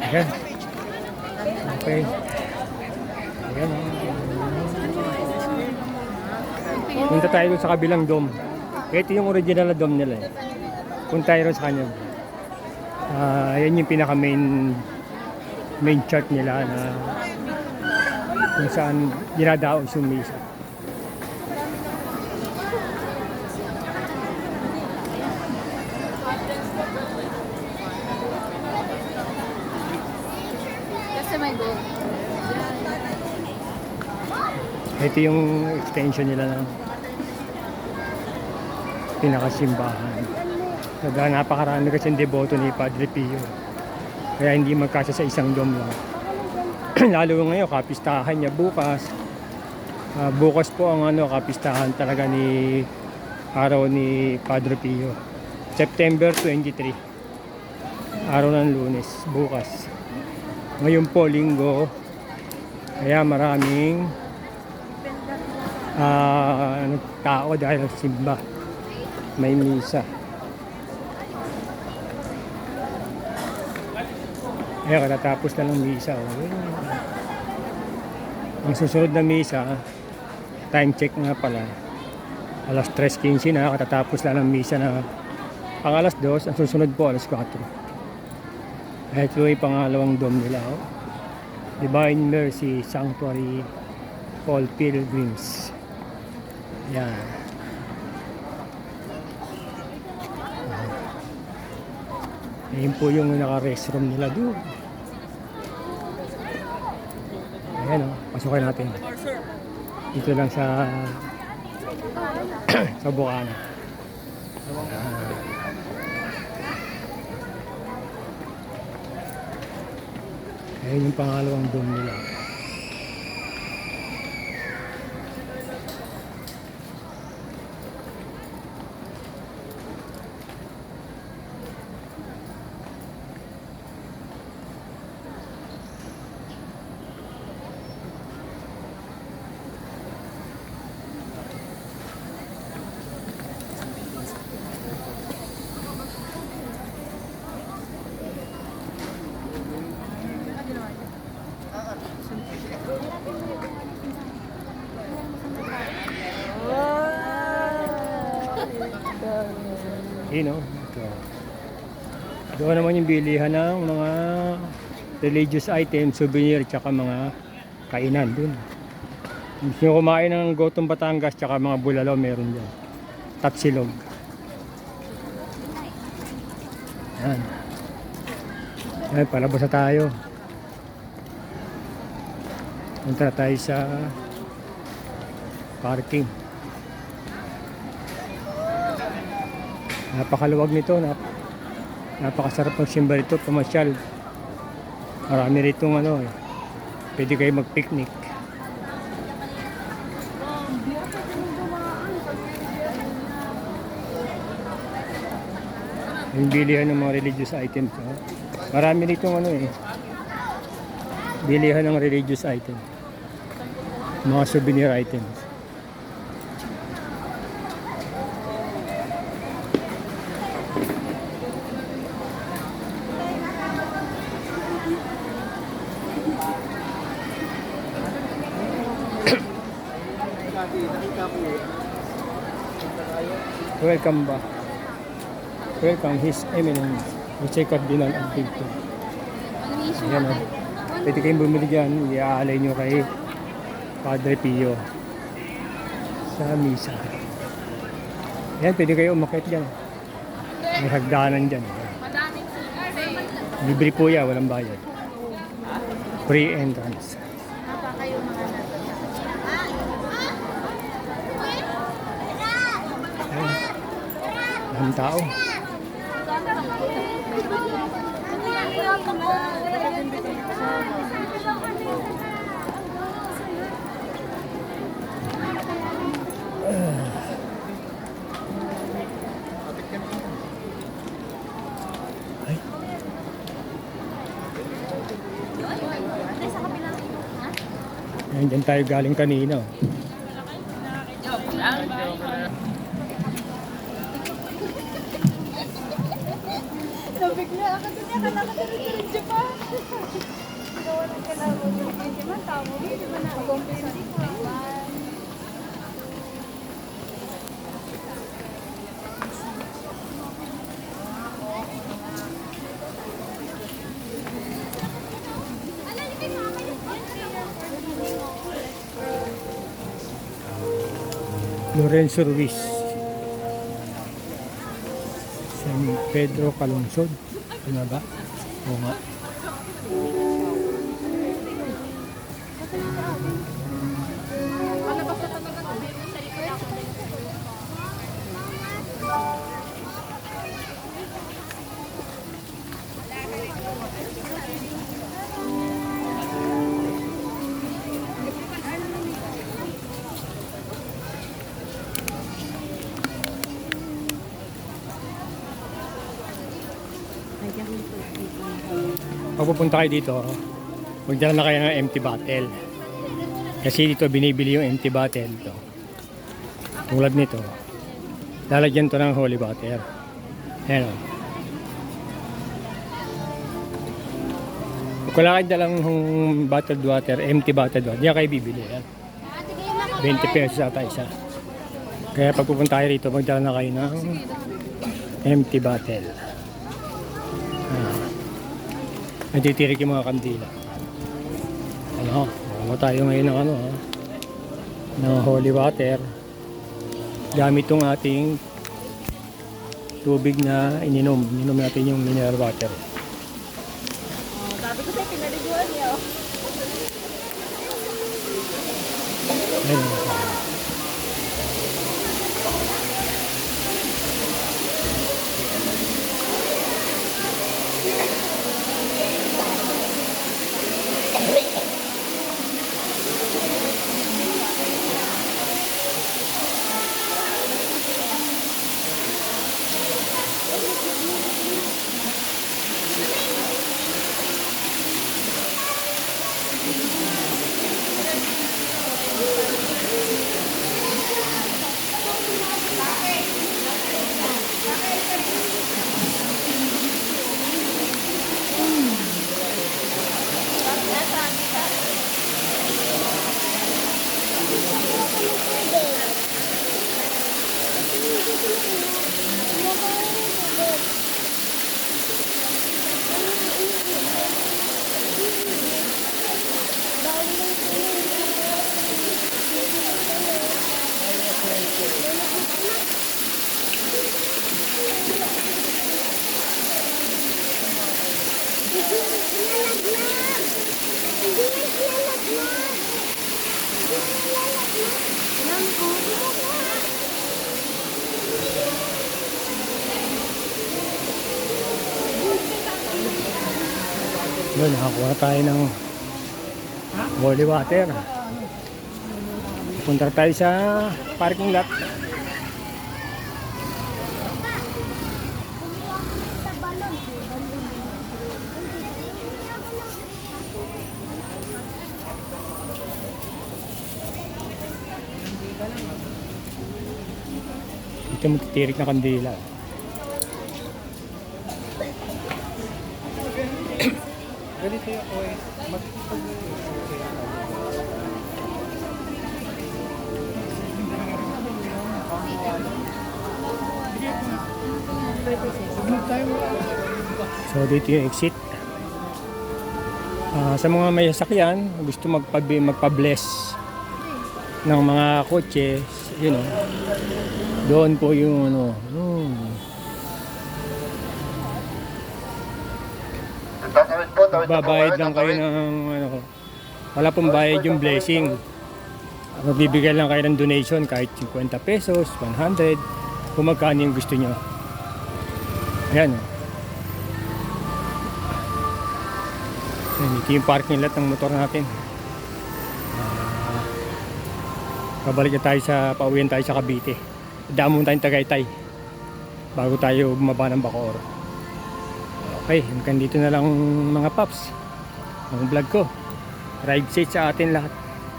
Ayan. Okay. Ayan. Punta tayo doon sa kabilang dome. Ito yung original na dome nila eh. Punta tayo doon sa kanya. Ayan yung pinaka main chart nila na kung saan dinadaos yung misa. Kasi may go. Ito yung extension nila ng pinakasimbahan. Kaya napakarami kasi yung deboto ni Padre Pio. Kaya hindi magkasya sa isang dome lang. Lalo ngayon, kapistahan niya bukas. Bukas po ang kapistahan talaga ni araw ni Padre Pio. September 23. Araw ng Lunes, bukas. Ngayon po, Linggo. Kaya maraming tao dahil simba. May misa. Kaya katatapos na ng misa. Ang susunod na misa, time check nga pala. Alas 3:15 na, katatapos na ng misa na ang alas 2, ang susunod po alas 4. Ito yung pangalawang dome nila. Divine Mercy Sanctuary All Pilgrims. Yan. Ayun po yung naka-restroom nila doon. Ayan pasukin natin. Dito lang sa sa Bukana. Ayan yung pangalawang dome nila. Ito. Doon naman yung bilihan ng mga religious items, souvenir, tsaka mga kainan dun. Gusto nyo kumain ng Gotong Batangas tsaka mga bulalo, meron dyan. Tapsilog. Yan. Yan, palabas na tayo. Punta tayo sa parking. Napakaluwag nito, napakasarap ng simba rito, pamasyal. Marami rito pwede kayo mag-picnic. Yung bilihan ng mga religious items. Marami rito bilihan ng religious items. Mga souvenir items. Welcome back. Welcome His Eminence. Check out din ang dito. Ayan pwede kayong bumili dyan. Iaalay nyo kay Padre Pio sa misa. Ayan, pwede kayo umakit dyan. May hagdanan dyan. Libre po yan, walang bayad. Free entrance. Ang tao. Ay. Ayan, dyan tayo galing kanina. Sabi ko na, ako din nakakatarin pa. Lorenzo Ruiz, San Pedro Calungsod. Ano ba? Oo nga. Pag pupunta kayo dito, magdala na kayo ng empty bottle. Kasi dito binibili yung empty bottle ito. Tulad nito, lalagyan to ng holy water. Ayan o. Kung wala kayo dalang bottled water, empty bottled water, diyan kayo bibili. Ayan. 20 pesos ata isa. Kaya pag pupunta kayo rito, magdala na kayo ng empty bottle. Natitirik yung mga kandila. Ano, tayo ngayon ng ano, ng holy water. Gamit tong ating tubig na ininom. Ininom natin yung mineral water. Sabi ko sa'yo, pinaliguan niyo. Ayun. Yun, nakakuha tayo ng holy water. Punta tayo sa parking lot. Ito matitirik na kandila. Ganito yung oil. So dito yung exit. Sa mga may sasakyan, gusto magpa-bless ng mga kotse, you know, doon po yung ano, babayad lang kayo ng ano, wala pong bayad yung blessing. Magbibigay lang kayo ng donation kahit 50 pesos, 100, kung magkano yung gusto nyo. Ayan. Ito yung parking lot ng motor natin. Pabalik na tayo pauwihan tayo sa Cavite. Damon tayong Tagaytay bago tayo bumaba ng Bacoor. Okay, hanggang dito na lang mga paps ang vlog ko. Ride safe sa atin lahat.